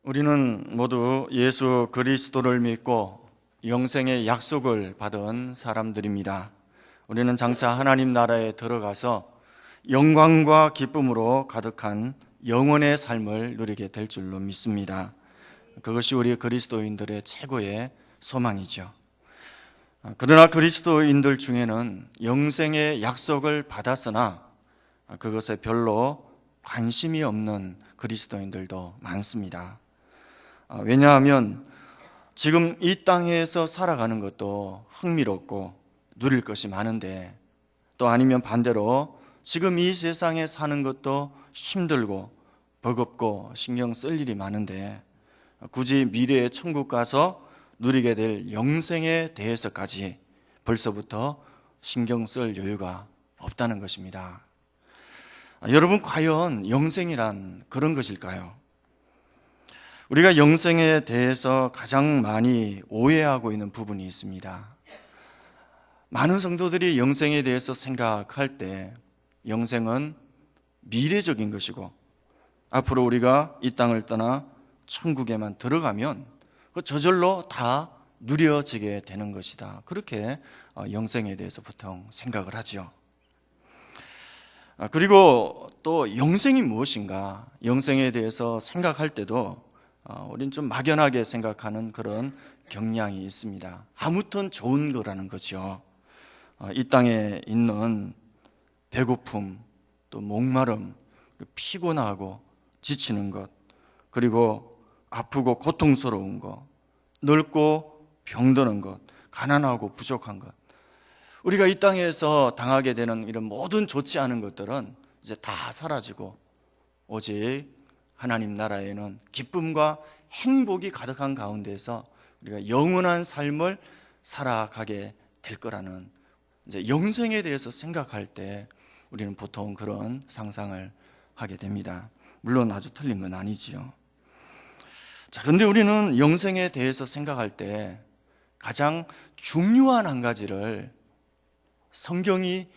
우리는 모두 예수 그리스도를 믿고 영생의 약속을 받은 사람들입니다. 우리는 장차 하나님 나라에 들어가서 영광과 기쁨으로 가득한 영원의 삶을 누리게 될 줄로 믿습니다. 그것이 우리 그리스도인들의 최고의 소망이죠. 그러나 그리스도인들 중에는 영생의 약속을 받았으나 그것에 별로 관심이 없는 그리스도인들도 많습니다. 왜냐하면 지금 이 땅에서 살아가는 것도 흥미롭고 누릴 것이 많은데, 또 아니면 반대로 지금 이 세상에 사는 것도 힘들고 버겁고 신경 쓸 일이 많은데 굳이 미래의 천국 가서 누리게 될 영생에 대해서까지 벌써부터 신경 쓸 여유가 없다는 것입니다. 여러분, 과연 영생이란 그런 것일까요? 우리가 영생에 대해서 가장 많이 오해하고 있는 부분이 있습니다. 많은 성도들이 영생에 대해서 생각할 때 영생은 미래적인 것이고 앞으로 우리가 이 땅을 떠나 천국에만 들어가면 그 저절로 다 누려지게 되는 것이다, 그렇게 영생에 대해서 보통 생각을 하죠. 그리고 또 영생이 무엇인가, 영생에 대해서 생각할 때도 우린 좀 막연하게 생각하는 그런 경향이 있습니다. 아무튼 좋은 거라는 거죠. 이 땅에 있는 배고픔, 또 목마름, 피곤하고 지치는 것, 그리고 아프고 고통스러운 것, 늙고 병드는 것, 가난하고 부족한 것, 우리가 이 땅에서 당하게 되는 이런 모든 좋지 않은 것들은 이제 다 사라지고 오직 하나님 나라에는 기쁨과 행복이 가득한 가운데서 우리가 영원한 삶을 살아가게 될 거라는, 이제 영생에 대해서 생각할 때 우리는 보통 그런 상상을 하게 됩니다. 물론 아주 틀린 건 아니지요. 자, 그런데 우리는 영생에 대해서 생각할 때 가장 중요한 한 가지를, 성경이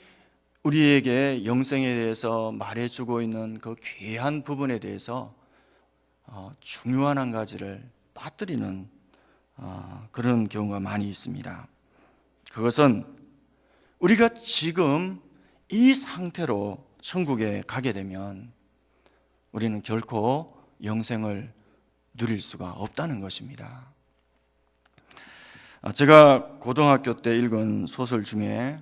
우리에게 영생에 대해서 말해주고 있는 그 귀한 부분에 대해서 중요한 한 가지를 빠뜨리는 그런 경우가 많이 있습니다. 그것은 우리가 지금 이 상태로 천국에 가게 되면 우리는 결코 영생을 누릴 수가 없다는 것입니다. 제가 고등학교 때 읽은 소설 중에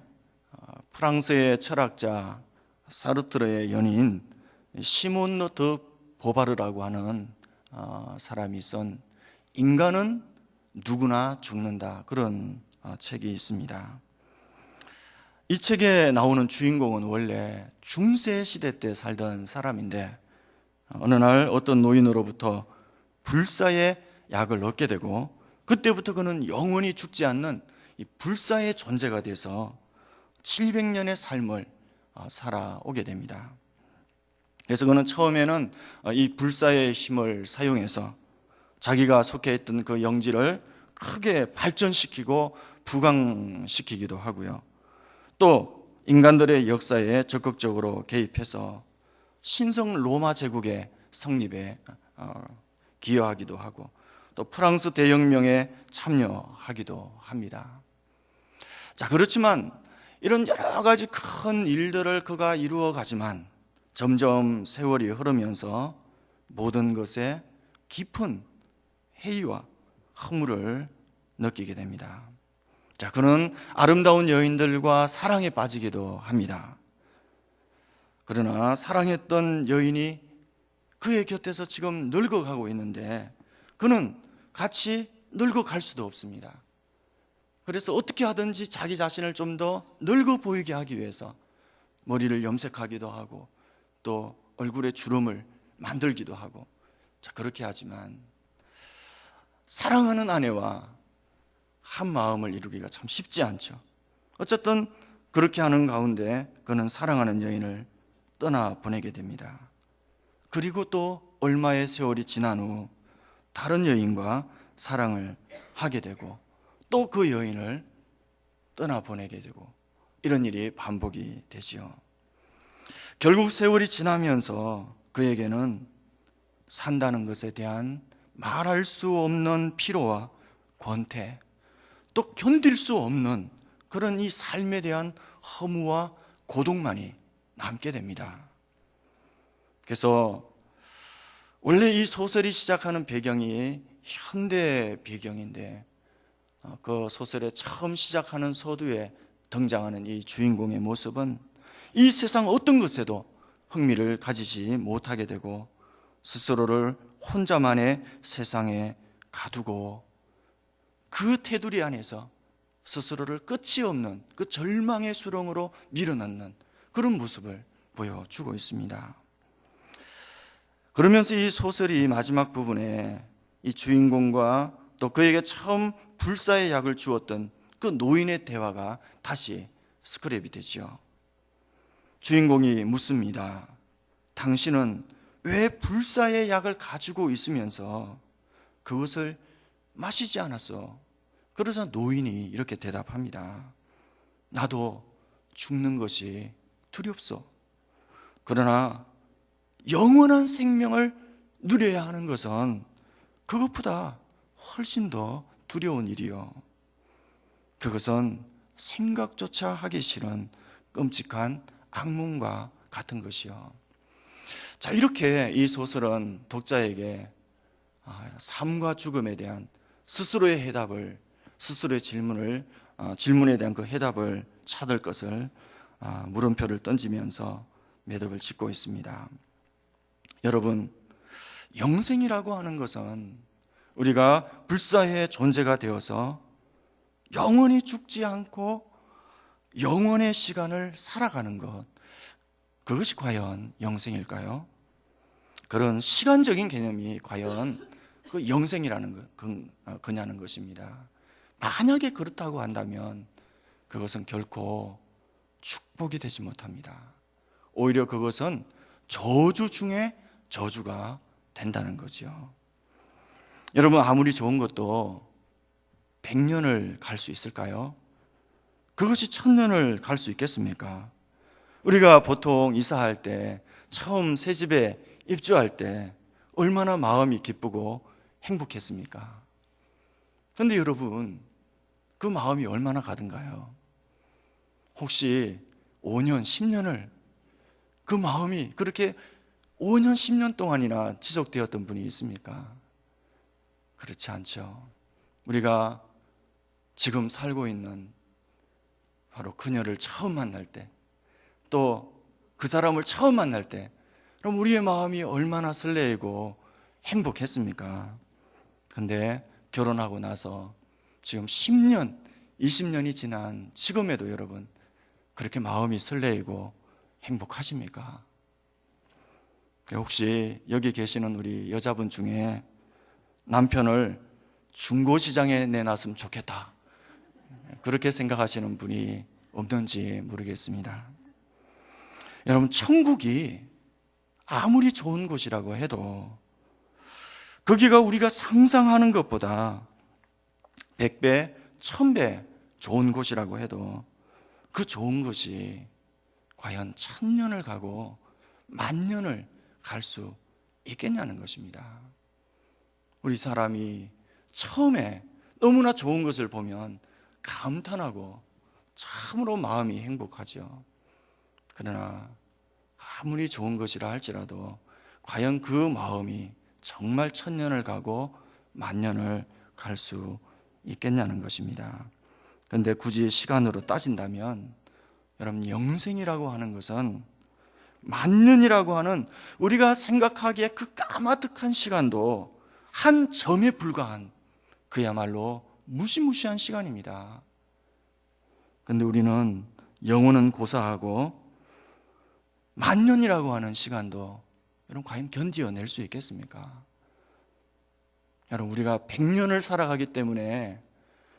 프랑스의 철학자 사르트르의 연인 시몬 드 보바르라고 하는 사람이 쓴 인간은 누구나 죽는다, 그런 책이 있습니다. 이 책에 나오는 주인공은 원래 중세 시대 때 살던 사람인데 어느 날 어떤 노인으로부터 불사의 약을 얻게 되고 그때부터 그는 영원히 죽지 않는 이 불사의 존재가 돼서 700년의 삶을 살아오게 됩니다. 그래서 그는 처음에는 이 불사의 힘을 사용해서 자기가 속해 있던 그 영지를 크게 발전시키고 부강시키기도 하고요. 또 인간들의 역사에 적극적으로 개입해서 신성 로마 제국의 성립에 기여하기도 하고 또 프랑스 대혁명에 참여하기도 합니다. 자, 그렇지만 이런 여러 가지 큰 일들을 그가 이루어 가지만 점점 세월이 흐르면서 모든 것에 깊은 회의와 허물을 느끼게 됩니다. 자, 그는 아름다운 여인들과 사랑에 빠지기도 합니다. 그러나 사랑했던 여인이 그의 곁에서 지금 늙어가고 있는데 그는 같이 늙어갈 수도 없습니다. 그래서 어떻게 하든지 자기 자신을 좀 더 늙어 보이게 하기 위해서 머리를 염색하기도 하고 또 얼굴에 주름을 만들기도 하고, 자, 그렇게 하지만 사랑하는 아내와 한 마음을 이루기가 참 쉽지 않죠. 어쨌든 그렇게 하는 가운데 그는 사랑하는 여인을 떠나보내게 됩니다. 그리고 또 얼마의 세월이 지난 후 다른 여인과 사랑을 하게 되고 또 그 여인을 떠나보내게 되고, 이런 일이 반복이 되지요. 결국 세월이 지나면서 그에게는 산다는 것에 대한 말할 수 없는 피로와 권태, 또 견딜 수 없는 그런 이 삶에 대한 허무와 고독만이 남게 됩니다. 그래서 원래 이 소설이 시작하는 배경이 현대 배경인데, 그 소설의 처음 시작하는 서두에 등장하는 이 주인공의 모습은 이 세상 어떤 것에도 흥미를 가지지 못하게 되고 스스로를 혼자만의 세상에 가두고 그 테두리 안에서 스스로를 끝이 없는 그 절망의 수렁으로 밀어넣는 그런 모습을 보여주고 있습니다. 그러면서 이 소설이 마지막 부분에 이 주인공과 또 그에게 처음 불사의 약을 주었던 그 노인의 대화가 다시 스크랩이 되죠. 주인공이 묻습니다. 당신은 왜 불사의 약을 가지고 있으면서 그것을 마시지 않았어? 그러자 노인이 이렇게 대답합니다. 나도 죽는 것이 두렵소. 그러나 영원한 생명을 누려야 하는 것은 그것보다 훨씬 더 두려운 일이요. 그것은 생각조차 하기 싫은 끔찍한 악몽과 같은 것이요. 자, 이렇게 이 소설은 독자에게 삶과 죽음에 대한 스스로의 해답을, 스스로의 질문에 대한 그 해답을 찾을 것을 물음표를 던지면서 매듭을 짓고 있습니다. 여러분, 영생이라고 하는 것은 우리가 불사의 존재가 되어서 영원히 죽지 않고 영원의 시간을 살아가는 것, 그것이 과연 영생일까요? 그런 시간적인 개념이 과연 그 영생이라는 거냐는 것입니다. 만약에 그렇다고 한다면 그것은 결코 축복이 되지 못합니다. 오히려 그것은 저주 중에 저주가 된다는 거죠. 여러분, 아무리 좋은 것도 100년을 갈 수 있을까요? 그것이 1000년을 갈 수 있겠습니까? 우리가 보통 이사할 때, 처음 새 집에 입주할 때 얼마나 마음이 기쁘고 행복했습니까? 그런데 여러분, 그 마음이 얼마나 가든가요? 혹시 5년, 10년을 그 마음이 그렇게 5년, 10년 동안이나 지속되었던 분이 있습니까? 그렇지 않죠. 우리가 지금 살고 있는 바로 그녀를 처음 만날 때, 또 그 사람을 처음 만날 때, 그럼 우리의 마음이 얼마나 설레이고 행복했습니까? 근데 결혼하고 나서 지금 10년, 20년이 지난 지금에도 여러분, 그렇게 마음이 설레이고 행복하십니까? 혹시 여기 계시는 우리 여자분 중에 남편을 중고시장에 내놨으면 좋겠다, 그렇게 생각하시는 분이 없는지 모르겠습니다. 여러분, 천국이 아무리 좋은 곳이라고 해도 거기가 우리가 상상하는 것보다 100배, 1000배 좋은 곳이라고 해도 그 좋은 것이 과연 1000년을 가고 10,000년을 갈 수 있겠냐는 것입니다. 우리 사람이 처음에 너무나 좋은 것을 보면 감탄하고 참으로 마음이 행복하죠. 그러나 아무리 좋은 것이라 할지라도 과연 그 마음이 정말 1000년을 가고 10,000년을 갈 수 있겠냐는 것입니다. 그런데 굳이 시간으로 따진다면 여러분, 영생이라고 하는 것은 10,000년이라고 하는 우리가 생각하기에 그 까마득한 시간도 한 점에 불과한 그야말로 무시무시한 시간입니다. 그런데 우리는 영혼은 고사하고 10,000년이라고 하는 시간도 여러분 과연 견디어낼 수 있겠습니까? 여러분, 우리가 100년을 살아가기 때문에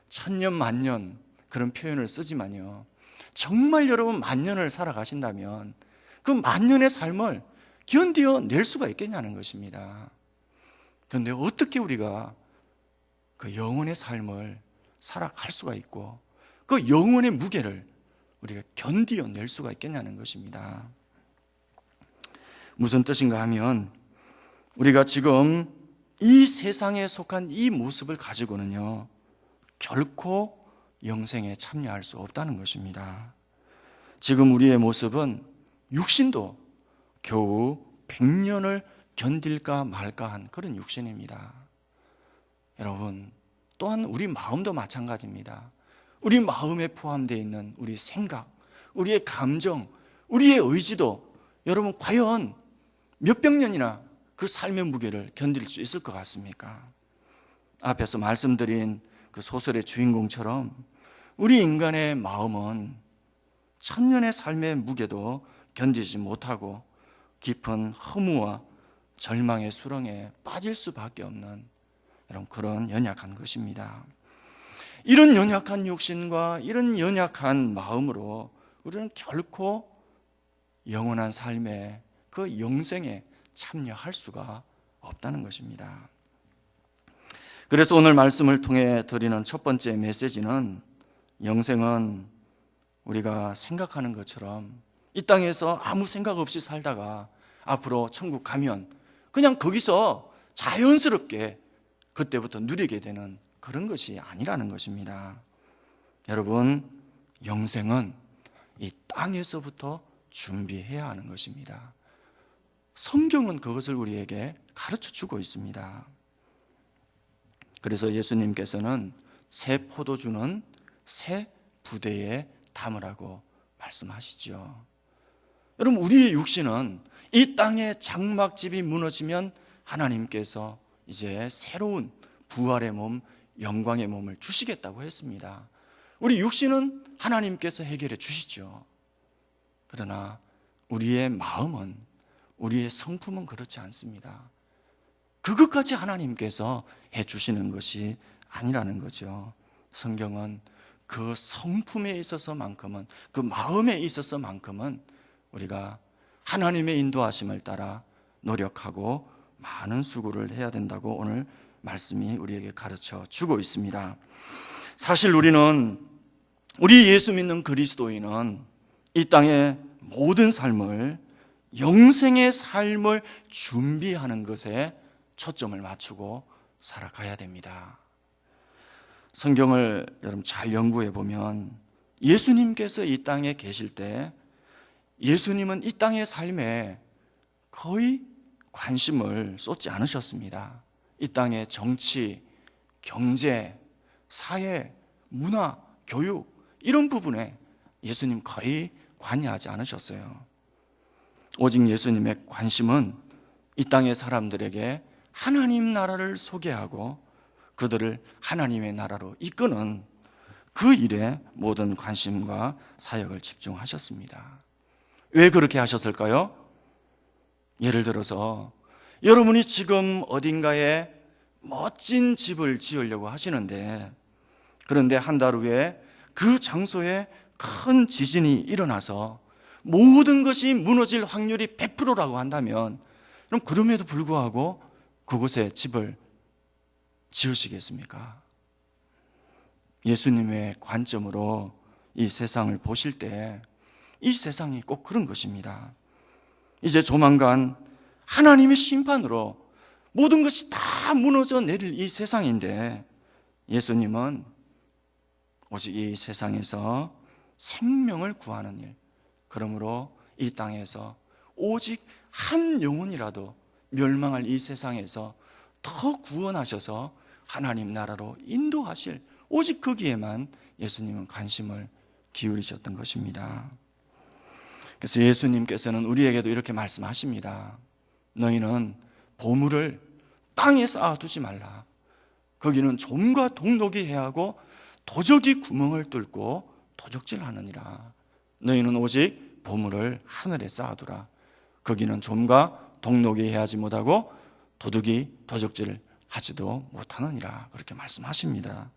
1000년, 10,000년 그런 표현을 쓰지만요, 정말 여러분 10,000년을 살아가신다면 그 10,000년의 삶을 견디어낼 수가 있겠냐는 것입니다. 그런데 어떻게 우리가 그 영혼의 삶을 살아갈 수가 있고 그 영혼의 무게를 우리가 견디어낼 수가 있겠냐는 것입니다. 무슨 뜻인가 하면 우리가 지금 이 세상에 속한 이 모습을 가지고는요, 결코 영생에 참여할 수 없다는 것입니다. 지금 우리의 모습은 육신도 겨우 100년을 견딜까 말까 한 그런 육신입니다. 여러분, 또한 우리 마음도 마찬가지입니다. 우리 마음에 포함되어 있는 우리 생각, 우리의 감정, 우리의 의지도 여러분 과연 몇백 년이나 그 삶의 무게를 견딜 수 있을 것 같습니까? 앞에서 말씀드린 그 소설의 주인공처럼 우리 인간의 마음은 천년의 삶의 무게도 견디지 못하고 깊은 허무와 절망의 수렁에 빠질 수밖에 없는 그런 연약한 것입니다. 이런 연약한 육신과 이런 연약한 마음으로 우리는 결코 영원한 삶의 그 영생에 참여할 수가 없다는 것입니다. 그래서 오늘 말씀을 통해 드리는 첫 번째 메시지는, 영생은 우리가 생각하는 것처럼 이 땅에서 아무 생각 없이 살다가 앞으로 천국 가면 그냥 거기서 자연스럽게 그때부터 누리게 되는 그런 것이 아니라는 것입니다. 여러분, 영생은 이 땅에서부터 준비해야 하는 것입니다. 성경은 그것을 우리에게 가르쳐 주고 있습니다. 그래서 예수님께서는 새 포도주는 새 부대에 담으라고 말씀하시죠. 여러분, 우리의 육신은 이 땅의 장막집이 무너지면 하나님께서 이제 새로운 부활의 몸, 영광의 몸을 주시겠다고 했습니다. 우리 육신은 하나님께서 해결해 주시죠. 그러나 우리의 마음은, 우리의 성품은 그렇지 않습니다. 그것까지 하나님께서 해주시는 것이 아니라는 거죠. 성경은 그 성품에 있어서만큼은, 그 마음에 있어서만큼은 우리가 하나님의 인도하심을 따라 노력하고 많은 수고를 해야 된다고 오늘 말씀이 우리에게 가르쳐 주고 있습니다. 사실 우리 예수 믿는 그리스도인은 이 땅의 모든 삶을, 영생의 삶을 준비하는 것에 초점을 맞추고 살아가야 됩니다. 성경을 여러분 잘 연구해 보면 예수님께서 이 땅에 계실 때 예수님은 이 땅의 삶에 거의 관심을 쏟지 않으셨습니다. 이 땅의 정치, 경제, 사회, 문화, 교육 이런 부분에 예수님 거의 관여하지 않으셨어요. 오직 예수님의 관심은 이 땅의 사람들에게 하나님 나라를 소개하고 그들을 하나님의 나라로 이끄는 그 일에 모든 관심과 사역을 집중하셨습니다. 왜 그렇게 하셨을까요? 예를 들어서 여러분이 지금 어딘가에 멋진 집을 지으려고 하시는데, 그런데 한 달 후에 그 장소에 큰 지진이 일어나서 모든 것이 무너질 확률이 100%라고 한다면, 그럼 그럼에도 불구하고 그곳에 집을 지으시겠습니까? 예수님의 관점으로 이 세상을 보실 때 이 세상이 꼭 그런 것입니다. 이제 조만간 하나님의 심판으로 모든 것이 다 무너져 내릴 이 세상인데, 예수님은 오직 이 세상에서 생명을 구하는 일, 그러므로 이 땅에서 오직 한 영혼이라도 멸망할 이 세상에서 더 구원하셔서 하나님 나라로 인도하실, 오직 거기에만 예수님은 관심을 기울이셨던 것입니다. 그래서 예수님께서는 우리에게도 이렇게 말씀하십니다. 너희는 보물을 땅에 쌓아두지 말라. 거기는 좀과 동록이 해하고 도적이 구멍을 뚫고 도적질하느니라. 너희는 오직 보물을 하늘에 쌓아두라. 거기는 좀과 동록이 해하지 못하고 도둑이 도적질을 하지도 못하느니라. 그렇게 말씀하십니다.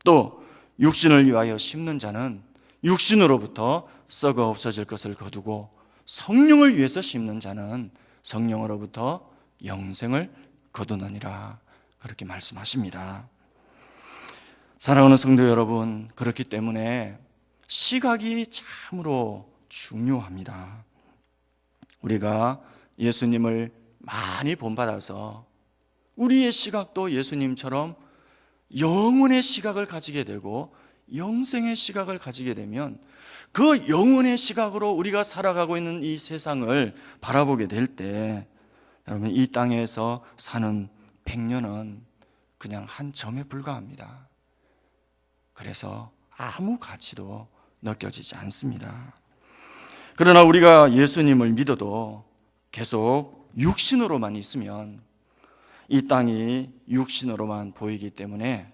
또 육신을 위하여 심는 자는 육신으로부터 썩어 없어질 것을 거두고, 성령을 위해서 심는 자는 성령으로부터 영생을 거두느니라. 그렇게 말씀하십니다. 사랑하는 성도 여러분, 그렇기 때문에 시각이 참으로 중요합니다. 우리가 예수님을 많이 본받아서 우리의 시각도 예수님처럼 영혼의 시각을 가지게 되고 영생의 시각을 가지게 되면 그 영혼의 시각으로 우리가 살아가고 있는 이 세상을 바라보게 될 때 여러분, 이 땅에서 사는 100년은 그냥 한 점에 불과합니다. 그래서 아무 가치도 느껴지지 않습니다. 그러나 우리가 예수님을 믿어도 계속 육신으로만 있으면 이 땅이 육신으로만 보이기 때문에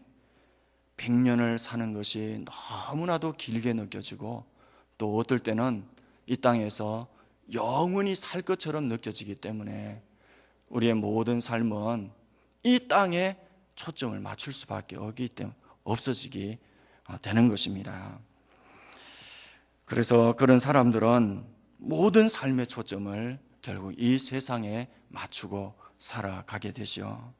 100년을 사는 것이 너무나도 길게 느껴지고 또 어떨 때는 이 땅에서 영원히 살 것처럼 느껴지기 때문에 우리의 모든 삶은 이 땅에 초점을 맞출 수밖에 없어지기 되는 것입니다. 그래서 그런 사람들은 모든 삶의 초점을 결국 이 세상에 맞추고 살아가게 되죠.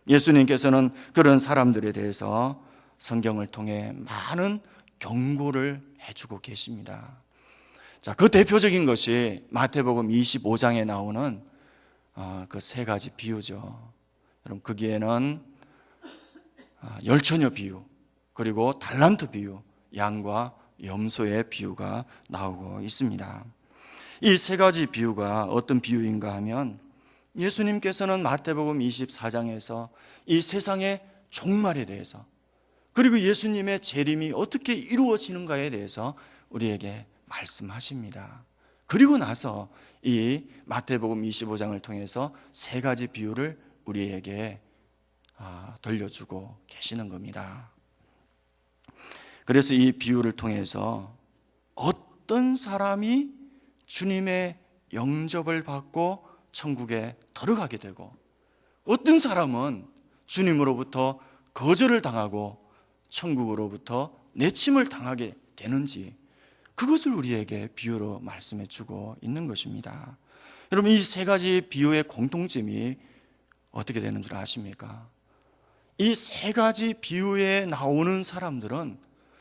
예수님께서는 그런 사람들에 대해서 성경을 통해 많은 경고를 해주고 계십니다. 자, 그 대표적인 것이 마태복음 25장에 나오는 그 세 가지 비유죠. 여러분, 거기에는 열처녀 비유, 그리고 달란트 비유, 양과 염소의 비유가 나오고 있습니다. 이 세 가지 비유가 어떤 비유인가 하면 예수님께서는 마태복음 24장에서 이 세상의 종말에 대해서 그리고 예수님의 재림이 어떻게 이루어지는가에 대해서 우리에게 말씀하십니다. 그리고 나서 이 마태복음 25장을 통해서 세 가지 비유를 우리에게 들려주고 계시는 겁니다. 그래서 이 비유를 통해서 어떤 사람이 주님의 영접을 받고 천국에 들어가게 되고 어떤 사람은 주님으로부터 거절을 당하고 천국으로부터 내침을 당하게 되는지 그것을 우리에게 비유로 말씀해 주고 있는 것입니다. 여러분, 이 세 가지 비유의 공통점이 어떻게 되는 줄 아십니까? 이 세 가지 비유에 나오는 사람들은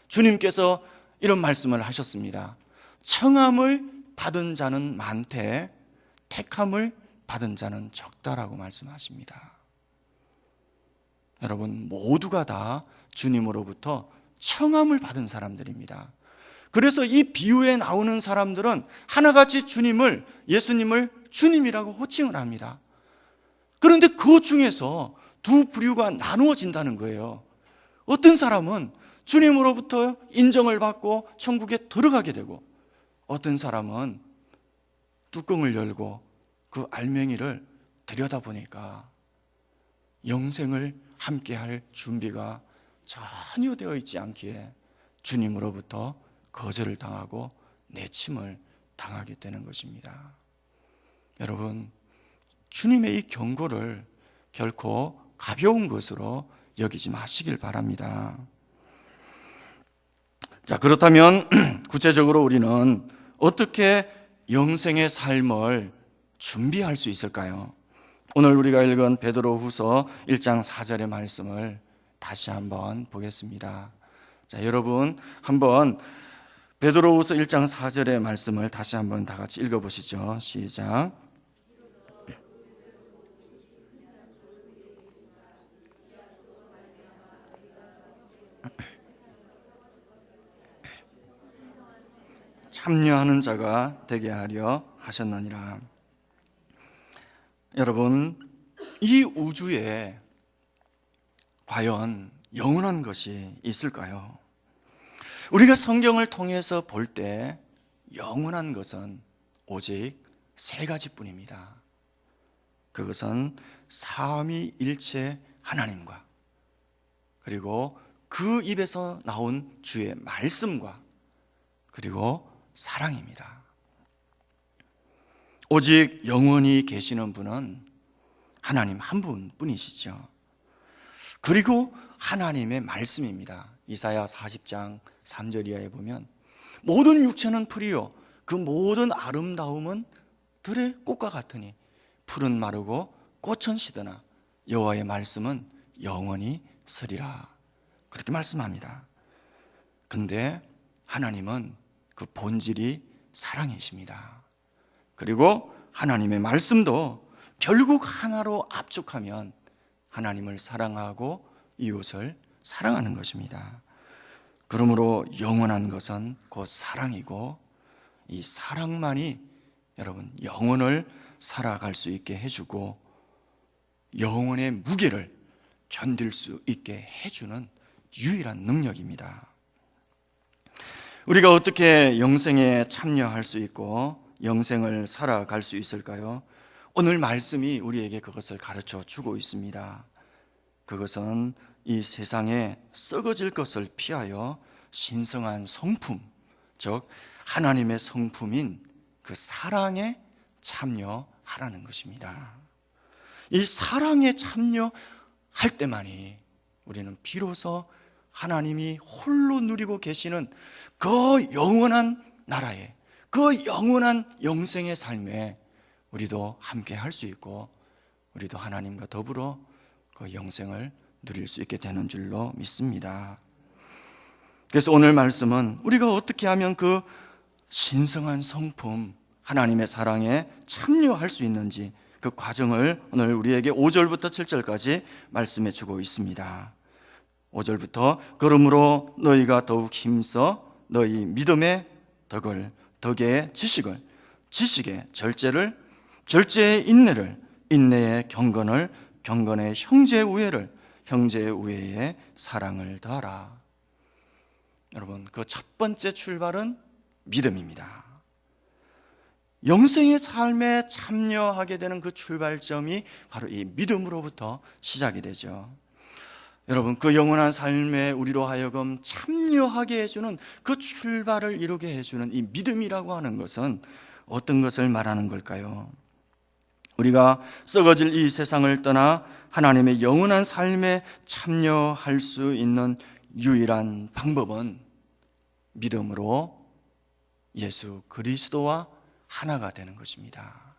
주님께서 이런 말씀을 하셨습니다. 청함을 받은 자는 많되 택함을 받은 자는 적다라고 말씀하십니다. 여러분, 모두가 다 주님으로부터 청함을 받은 사람들입니다. 그래서 이 비유에 나오는 사람들은 하나같이 예수님을 주님이라고 호칭을 합니다. 그런데 그 중에서 두 부류가 나누어진다는 거예요. 어떤 사람은 주님으로부터 인정을 받고 천국에 들어가게 되고 어떤 사람은 뚜껑을 열고 그 알맹이를 들여다보니까 영생을 함께할 준비가 전혀 되어 있지 않기에 주님으로부터 거절을 당하고 내침을 당하게 되는 것입니다. 여러분, 주님의 이 경고를 결코 가벼운 것으로 여기지 마시길 바랍니다. 자, 그렇다면 구체적으로 우리는 어떻게 영생의 삶을 준비할 수 있을까요? 오늘 우리가 읽은 베드로후서 1장 4절의 말씀을 다시 한번 보겠습니다. 자, 여러분 한번 베드로후서 1장 4절의 말씀을 다시 한번 다 같이 읽어보시죠. 시작. 참여하는 자가 되게 하려 하셨느니라. 여러분, 이 우주에 과연 영원한 것이 있을까요? 우리가 성경을 통해서 볼 때 영원한 것은 오직 세 가지뿐입니다. 그것은 삼위일체 하나님과 그리고 그 입에서 나온 주의 말씀과 그리고 사랑입니다. 오직 영원히 계시는 분은 하나님 한 분뿐이시죠. 그리고 하나님의 말씀입니다. 이사야 40장 3절 이하에 보면 모든 육체는 풀이요 그 모든 아름다움은 들의 꽃과 같으니 풀은 마르고 꽃은 시드나 여호와의 말씀은 영원히 서리라. 그렇게 말씀합니다. 근데 하나님은 그 본질이 사랑이십니다. 그리고 하나님의 말씀도 결국 하나로 압축하면 하나님을 사랑하고 이웃을 사랑하는 것입니다. 그러므로 영원한 것은 곧 사랑이고, 이 사랑만이 여러분 영혼을 살아갈 수 있게 해주고 영혼의 무게를 견딜 수 있게 해주는 유일한 능력입니다. 우리가 어떻게 영생에 참여할 수 있고 영생을 살아갈 수 있을까요? 오늘 말씀이 우리에게 그것을 가르쳐 주고 있습니다. 그것은 이 세상에 썩어질 것을 피하여 신성한 성품, 즉 하나님의 성품인 그 사랑에 참여하라는 것입니다. 이 사랑에 참여할 때만이 우리는 비로소 하나님이 홀로 누리고 계시는 그 영원한 나라에, 그 영원한 영생의 삶에 우리도 함께 할 수 있고, 우리도 하나님과 더불어 그 영생을 누릴 수 있게 되는 줄로 믿습니다. 그래서 오늘 말씀은 우리가 어떻게 하면 그 신성한 성품, 하나님의 사랑에 참여할 수 있는지 그 과정을 오늘 우리에게 5절부터 7절까지 말씀해 주고 있습니다. 5절부터 그러므로 너희가 더욱 힘써 너희 믿음의 덕을, 덕의 지식을, 지식의 절제를, 절제의 인내를, 인내의 경건을, 경건의 형제의 우애를, 형제의 우애에 사랑을 더하라. 여러분, 그 첫 번째 출발은 믿음입니다. 영생의 삶에 참여하게 되는 그 출발점이 바로 이 믿음으로부터 시작이 되죠. 여러분, 그 영원한 삶에 우리로 하여금 참여하게 해주는 그 출발을 이루게 해주는 이 믿음이라고 하는 것은 어떤 것을 말하는 걸까요? 우리가 썩어질 이 세상을 떠나 하나님의 영원한 삶에 참여할 수 있는 유일한 방법은 믿음으로 예수 그리스도와 하나가 되는 것입니다.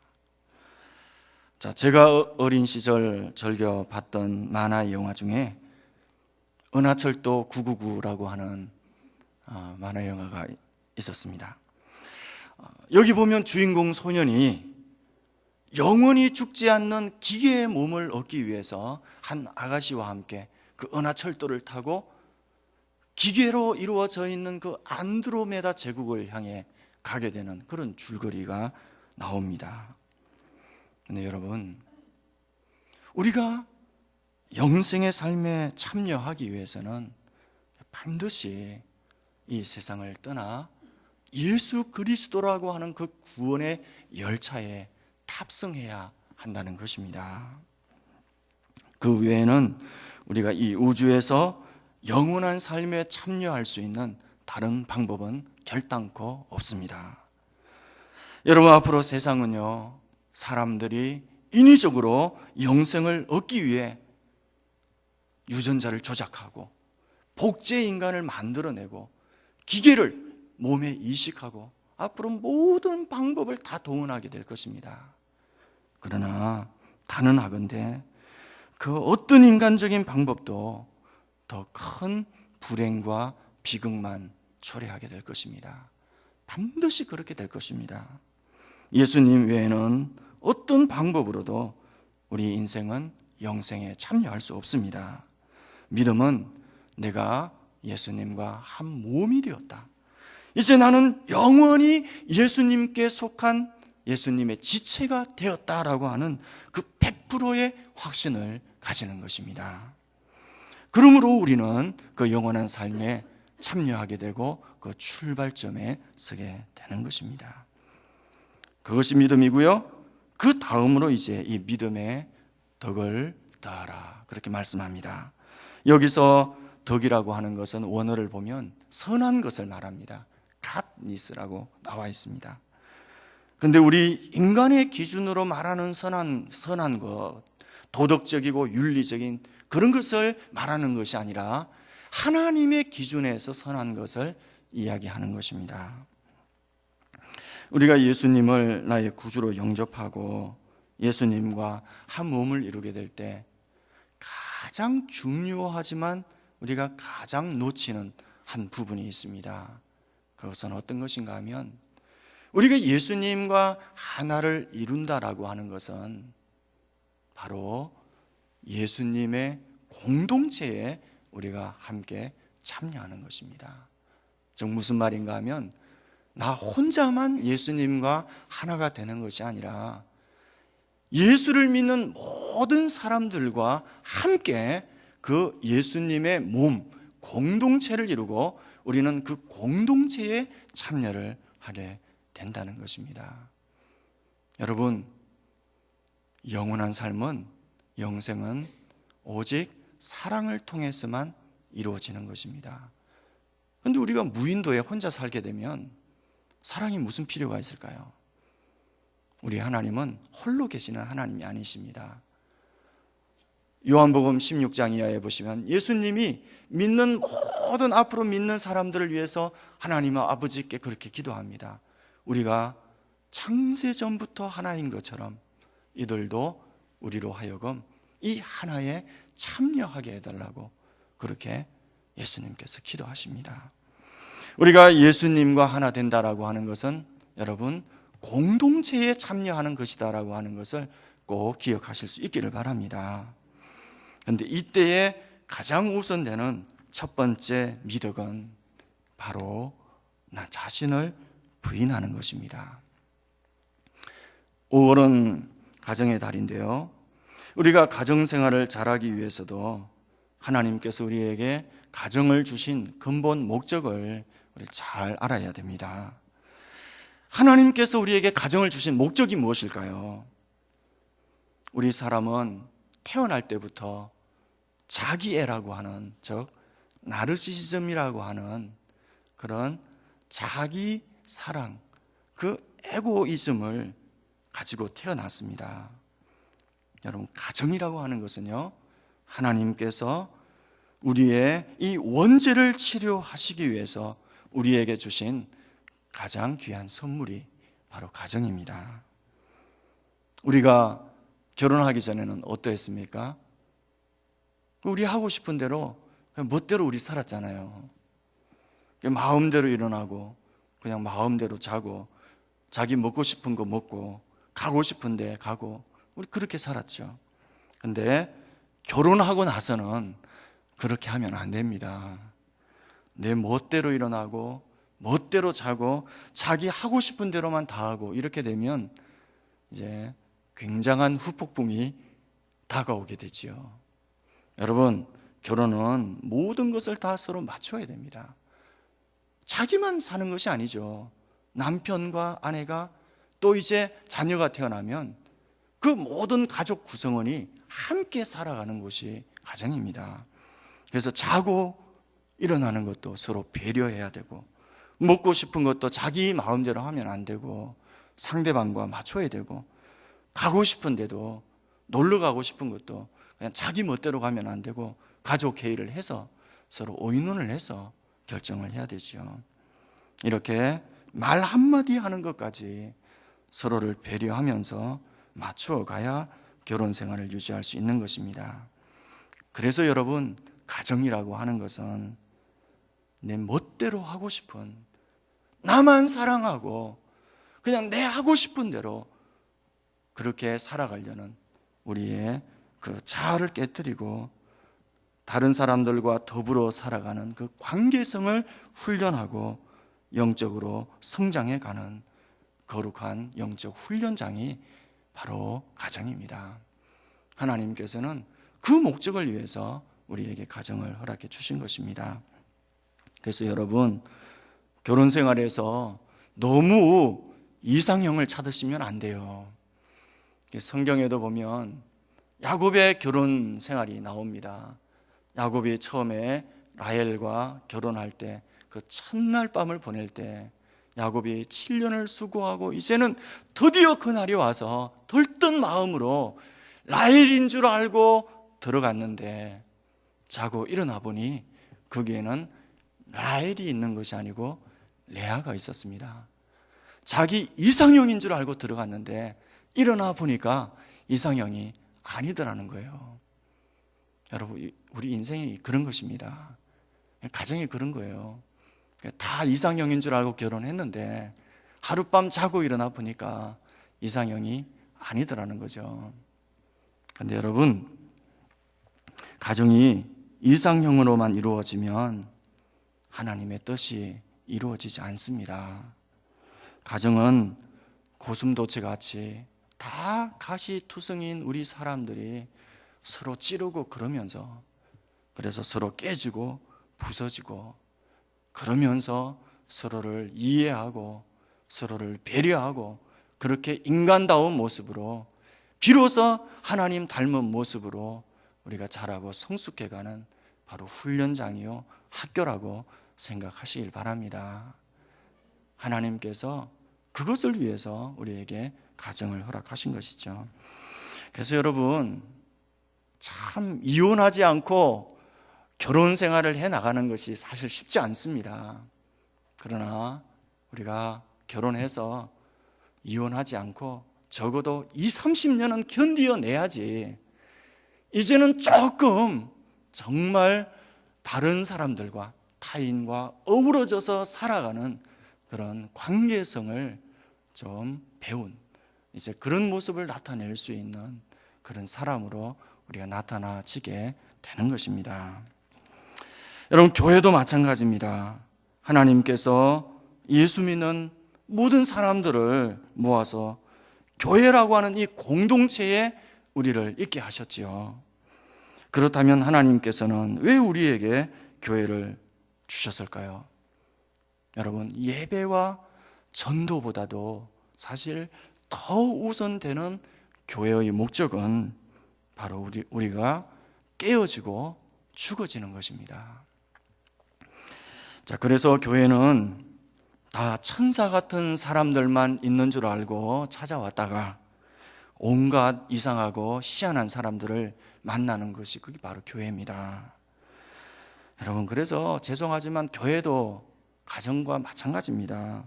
자, 제가 어린 시절 즐겨 봤던 만화 영화 중에 은하철도 999라고 하는 만화 영화가 있었습니다. 여기 보면 주인공 소년이 영원히 죽지 않는 기계의 몸을 얻기 위해서 한 아가씨와 함께 그 은하철도를 타고 기계로 이루어져 있는 그 안드로메다 제국을 향해 가게 되는 그런 줄거리가 나옵니다. 근데 여러분, 우리가 영생의 삶에 참여하기 위해서는 반드시 이 세상을 떠나 예수 그리스도라고 하는 그 구원의 열차에 탑승해야 한다는 것입니다. 그 외에는 우리가 이 우주에서 영원한 삶에 참여할 수 있는 다른 방법은 결단코 없습니다. 여러분, 앞으로 세상은요, 사람들이 인위적으로 영생을 얻기 위해 유전자를 조작하고 복제 인간을 만들어내고 기계를 몸에 이식하고 앞으로 모든 방법을 다 동원하게 될 것입니다. 그러나 단언하건대 그 어떤 인간적인 방법도 더 큰 불행과 비극만 초래하게 될 것입니다. 반드시 그렇게 될 것입니다. 예수님 외에는 어떤 방법으로도 우리 인생은 영생에 참여할 수 없습니다. 믿음은 내가 예수님과 한 몸이 되었다. 이제 나는 영원히 예수님께 속한 예수님의 지체가 되었다라고 하는 그 100%의 확신을 가지는 것입니다. 그러므로 우리는 그 영원한 삶에 참여하게 되고 그 출발점에 서게 되는 것입니다. 그것이 믿음이고요. 그 다음으로 이제 이 믿음의 덕을 더하라, 그렇게 말씀합니다. 여기서 덕이라고 하는 것은 원어를 보면 선한 것을 말합니다. 갓니스라고 나와 있습니다. 근데 우리 인간의 기준으로 말하는 선한 것, 도덕적이고 윤리적인 그런 것을 말하는 것이 아니라 하나님의 기준에서 선한 것을 이야기하는 것입니다. 우리가 예수님을 나의 구주로 영접하고 예수님과 한 몸을 이루게 될 때 가장 중요하지만 우리가 가장 놓치는 한 부분이 있습니다. 그것은 어떤 것인가 하면 우리가 예수님과 하나를 이룬다라고 하는 것은 바로 예수님의 공동체에 우리가 함께 참여하는 것입니다. 즉 무슨 말인가 하면 나 혼자만 예수님과 하나가 되는 것이 아니라 예수를 믿는 모든 사람들과 함께 그 예수님의 몸, 공동체를 이루고 우리는 그 공동체에 참여를 하게 된다는 것입니다. 여러분, 영원한 삶은, 영생은 오직 사랑을 통해서만 이루어지는 것입니다. 그런데 우리가 무인도에 혼자 살게 되면 사랑이 무슨 필요가 있을까요? 우리 하나님은 홀로 계시는 하나님이 아니십니다. 요한복음 16장 이하에 보시면 예수님이 믿는 모든 앞으로 믿는 사람들을 위해서 하나님 아버지께 그렇게 기도합니다. 우리가 창세전부터 하나인 것처럼 이들도 우리로 하여금 이 하나에 참여하게 해달라고 그렇게 예수님께서 기도하십니다. 우리가 예수님과 하나 된다라고 하는 것은 여러분 공동체에 참여하는 것이다라고 하는 것을 꼭 기억하실 수 있기를 바랍니다. 그런데 이때에 가장 우선되는 첫 번째 미덕은 바로 나 자신을 부인하는 것입니다. 5월은 가정의 달인데요, 우리가 가정생활을 잘하기 위해서도 하나님께서 우리에게 가정을 주신 근본 목적을 우리 잘 알아야 됩니다. 하나님께서 우리에게 가정을 주신 목적이 무엇일까요? 우리 사람은 태어날 때부터 자기애라고 하는, 즉 나르시시즘이라고 하는 그런 자기 사랑, 그 에고이즘을 가지고 태어났습니다. 여러분, 가정이라고 하는 것은요, 하나님께서 우리의 이 원죄를 치료하시기 위해서 우리에게 주신 가장 귀한 선물이 바로 가정입니다. 우리가 결혼하기 전에는 어떠했습니까? 우리 하고 싶은 대로 그냥 멋대로 우리 살았잖아요. 마음대로 일어나고 그냥 마음대로 자고 자기 먹고 싶은 거 먹고 가고 싶은 데 가고 우리 그렇게 살았죠. 근데 결혼하고 나서는 그렇게 하면 안 됩니다. 내 멋대로 일어나고 멋대로 자고 자기 하고 싶은 대로만 다 하고 이렇게 되면 이제 굉장한 후폭풍이 다가오게 되지요. 여러분, 결혼은 모든 것을 다 서로 맞춰야 됩니다. 자기만 사는 것이 아니죠. 남편과 아내가 또 이제 자녀가 태어나면 그 모든 가족 구성원이 함께 살아가는 것이 가정입니다. 그래서 자고 일어나는 것도 서로 배려해야 되고 먹고 싶은 것도 자기 마음대로 하면 안 되고 상대방과 맞춰야 되고 가고 싶은데도 놀러 가고 싶은 것도 그냥 자기 멋대로 가면 안 되고 가족 회의를 해서 서로 의논을 해서 결정을 해야 되죠. 이렇게 말 한마디 하는 것까지 서로를 배려하면서 맞추어 가야 결혼 생활을 유지할 수 있는 것입니다. 그래서 여러분, 가정이라고 하는 것은 내 멋대로 하고 싶은, 나만 사랑하고 그냥 내 하고 싶은 대로 그렇게 살아가려는 우리의 그 자아를 깨뜨리고 다른 사람들과 더불어 살아가는 그 관계성을 훈련하고 영적으로 성장해가는 거룩한 영적 훈련장이 바로 가정입니다. 하나님께서는 그 목적을 위해서 우리에게 가정을 허락해 주신 것입니다. 그래서 여러분, 결혼 생활에서 너무 이상형을 찾으시면 안 돼요. 성경에도 보면 야곱의 결혼 생활이 나옵니다. 야곱이 처음에 라헬과 결혼할 때 그 첫날 밤을 보낼 때 야곱이 7년을 수고하고 이제는 드디어 그날이 와서 들뜬 마음으로 라헬인 줄 알고 들어갔는데 자고 일어나 보니 거기에는 라헬이 있는 것이 아니고 레아가 있었습니다. 자기 이상형인 줄 알고 들어갔는데 일어나 보니까 이상형이 아니더라는 거예요. 여러분, 우리 인생이 그런 것입니다. 가정이 그런 거예요. 다 이상형인 줄 알고 결혼했는데 하룻밤 자고 일어나 보니까 이상형이 아니더라는 거죠. 그런데 여러분, 가정이 이상형으로만 이루어지면 하나님의 뜻이 이루어지지 않습니다. 가정은 고슴도치 같이 다 가시투성인 우리 사람들이 서로 찌르고 그러면서, 그래서 서로 깨지고 부서지고, 그러면서 서로를 이해하고 서로를 배려하고, 그렇게 인간다운 모습으로, 비로소 하나님 닮은 모습으로 우리가 자라고 성숙해가는 바로 훈련장이요 학교라고 생각하시길 바랍니다. 하나님께서 그것을 위해서 우리에게 가정을 허락하신 것이죠. 그래서 여러분, 참 이혼하지 않고 결혼 생활을 해 나가는 것이 사실 쉽지 않습니다. 그러나 우리가 결혼해서 이혼하지 않고 적어도 20-30년은 견디어내야지, 이제는 조금 정말 다른 사람들과 타인과 어우러져서 살아가는 그런 관계성을 좀 배운, 이제 그런 모습을 나타낼 수 있는 그런 사람으로 우리가 나타나지게 되는 것입니다. 여러분, 교회도 마찬가지입니다. 하나님께서 예수 믿는 모든 사람들을 모아서 교회라고 하는 이 공동체에 우리를 있게 하셨지요. 그렇다면 하나님께서는 왜 우리에게 교회를 주셨을까요? 여러분, 예배와 전도보다도 사실 더 우선되는 교회의 목적은 바로 우리가 깨어지고 죽어지는 것입니다. 자, 그래서 교회는 다 천사 같은 사람들만 있는 줄 알고 찾아왔다가 온갖 이상하고 희한한 사람들을 만나는 것이 그게 바로 교회입니다. 여러분, 그래서 죄송하지만 교회도 가정과 마찬가지입니다.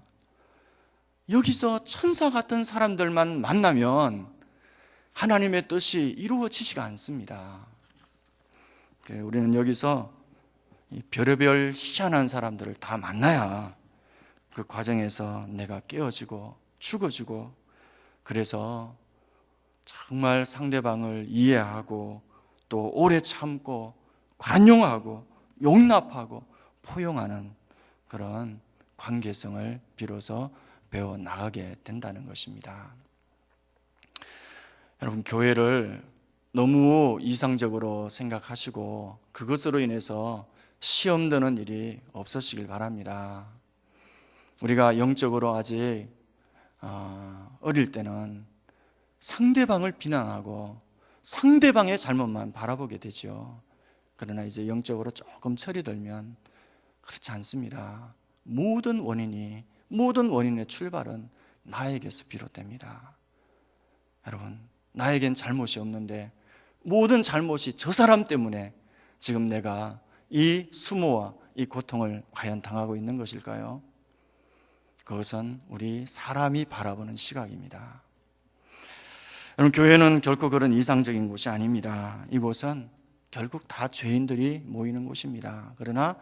여기서 천사 같은 사람들만 만나면 하나님의 뜻이 이루어지지가 않습니다. 우리는 여기서 별의별 희한한 사람들을 다 만나야 그 과정에서 내가 깨어지고 죽어지고, 그래서 정말 상대방을 이해하고 또 오래 참고 관용하고 용납하고 포용하는 그런 관계성을 비로소 배워 나가게 된다는 것입니다. 여러분, 교회를 너무 이상적으로 생각하시고 그것으로 인해서 시험 드는 일이 없으시길 바랍니다. 우리가 영적으로 아직 어릴 때는 상대방을 비난하고 상대방의 잘못만 바라보게 되죠. 그러나 이제 영적으로 조금 철이 들면 그렇지 않습니다. 모든 원인의 출발은 나에게서 비롯됩니다. 여러분, 나에겐 잘못이 없는데 모든 잘못이 저 사람 때문에 지금 내가 이 수모와 이 고통을 과연 당하고 있는 것일까요? 그것은 우리 사람이 바라보는 시각입니다. 여러분, 교회는 결코 그런 이상적인 곳이 아닙니다. 이곳은 결국 다 죄인들이 모이는 곳입니다. 그러나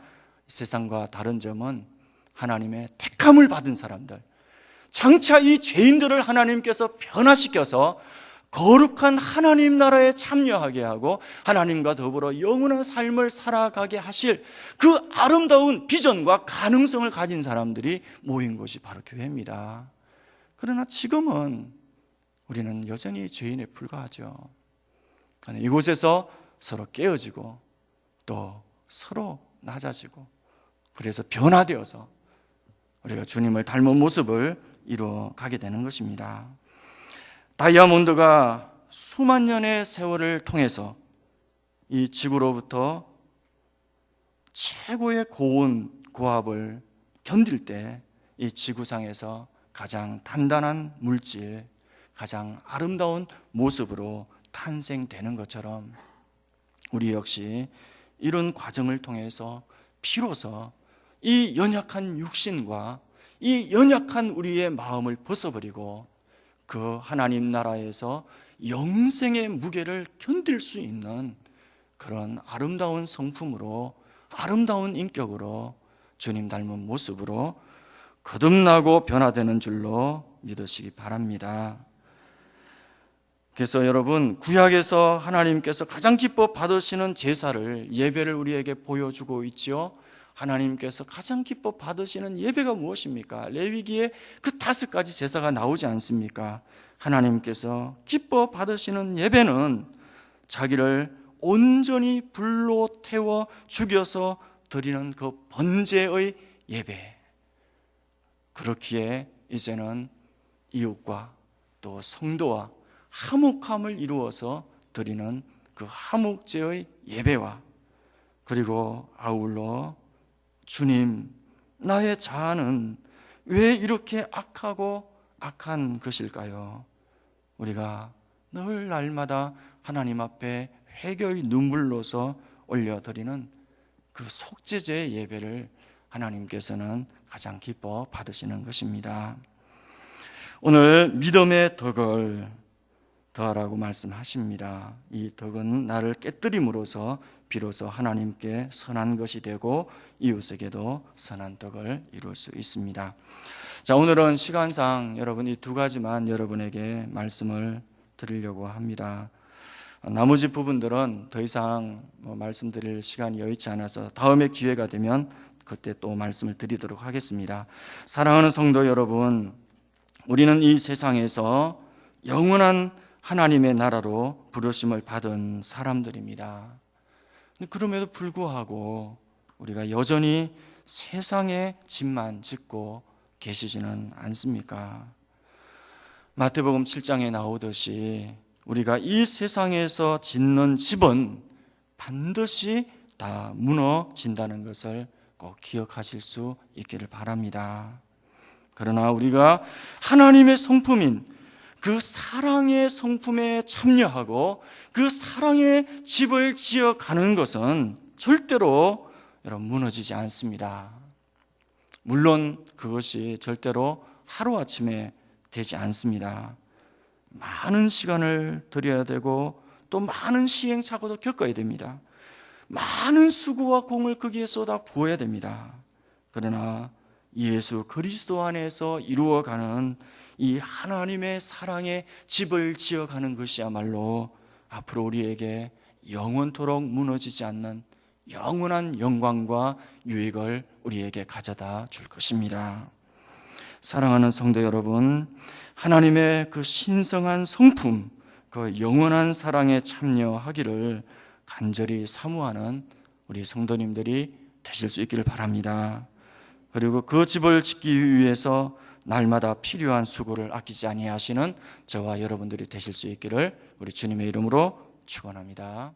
세상과 다른 점은 하나님의 택함을 받은 사람들, 장차 이 죄인들을 하나님께서 변화시켜서 거룩한 하나님 나라에 참여하게 하고 하나님과 더불어 영원한 삶을 살아가게 하실 그 아름다운 비전과 가능성을 가진 사람들이 모인 곳이 바로 교회입니다. 그러나 지금은 우리는 여전히 죄인에 불과하죠. 이곳에서 서로 깨어지고 또 서로 낮아지고, 그래서 변화되어서 우리가 주님을 닮은 모습을 이루어가게 되는 것입니다. 다이아몬드가 수만 년의 세월을 통해서 이 지구로부터 최고의 고온, 고압을 견딜 때 이 지구상에서 가장 단단한 물질, 가장 아름다운 모습으로 탄생되는 것처럼 우리 역시 이런 과정을 통해서 비로소 이 연약한 육신과 이 연약한 우리의 마음을 벗어버리고 그 하나님 나라에서 영생의 무게를 견딜 수 있는 그런 아름다운 성품으로, 아름다운 인격으로, 주님 닮은 모습으로 거듭나고 변화되는 줄로 믿으시기 바랍니다. 그래서 여러분, 구약에서 하나님께서 가장 기뻐 받으시는 제사를, 예배를 우리에게 보여주고 있지요. 하나님께서 가장 기뻐 받으시는 예배가 무엇입니까? 레위기에 그 5가지 제사가 나오지 않습니까? 하나님께서 기뻐 받으시는 예배는 자기를 온전히 불로 태워 죽여서 드리는 그 번제의 예배. 그렇기에 이제는 이웃과 또 성도와 화목함을 이루어서 드리는 그 화목제의 예배와, 그리고 아울러 주님, 나의 자아는 왜 이렇게 악하고 악한 것일까요? 우리가 늘 날마다 하나님 앞에 회개의 눈물로서 올려드리는 그 속죄제의 예배를 하나님께서는 가장 기뻐 받으시는 것입니다. 오늘 믿음의 덕을 더하라고 말씀하십니다. 이 덕은 나를 깨뜨림으로써 비로소 하나님께 선한 것이 되고 이웃에게도 선한 덕을 이룰 수 있습니다. 자, 오늘은 시간상 여러분 이 2가지만 여러분에게 말씀을 드리려고 합니다. 나머지 부분들은 더 이상 말씀드릴 시간이 여의치 않아서 다음에 기회가 되면 그때 또 말씀을 드리도록 하겠습니다. 사랑하는 성도 여러분, 우리는 이 세상에서 영원한 하나님의 나라로 부르심을 받은 사람들입니다. 그럼에도 불구하고 우리가 여전히 세상의 집만 짓고 계시지는 않습니까? 마태복음 7장에 나오듯이 우리가 이 세상에서 짓는 집은 반드시 다 무너진다는 것을 꼭 기억하실 수 있기를 바랍니다. 그러나 우리가 하나님의 성품인 그 사랑의 성품에 참여하고 그 사랑의 집을 지어가는 것은 절대로 여러분 무너지지 않습니다. 물론 그것이 절대로 하루아침에 되지 않습니다. 많은 시간을 들여야 되고 또 많은 시행착오도 겪어야 됩니다. 많은 수고와 공을 거기에 쏟아 부어야 됩니다. 그러나 예수 그리스도 안에서 이루어가는 이 하나님의 사랑의 집을 지어가는 것이야말로 앞으로 우리에게 영원토록 무너지지 않는 영원한 영광과 유익을 우리에게 가져다 줄 것입니다. 사랑하는 성도 여러분, 하나님의 그 신성한 성품, 그 영원한 사랑에 참여하기를 간절히 사모하는 우리 성도님들이 되실 수 있기를 바랍니다. 그리고 그 집을 짓기 위해서 날마다 필요한 수고를 아끼지 아니하시는 저와 여러분들이 되실 수 있기를 우리 주님의 이름으로 축원합니다.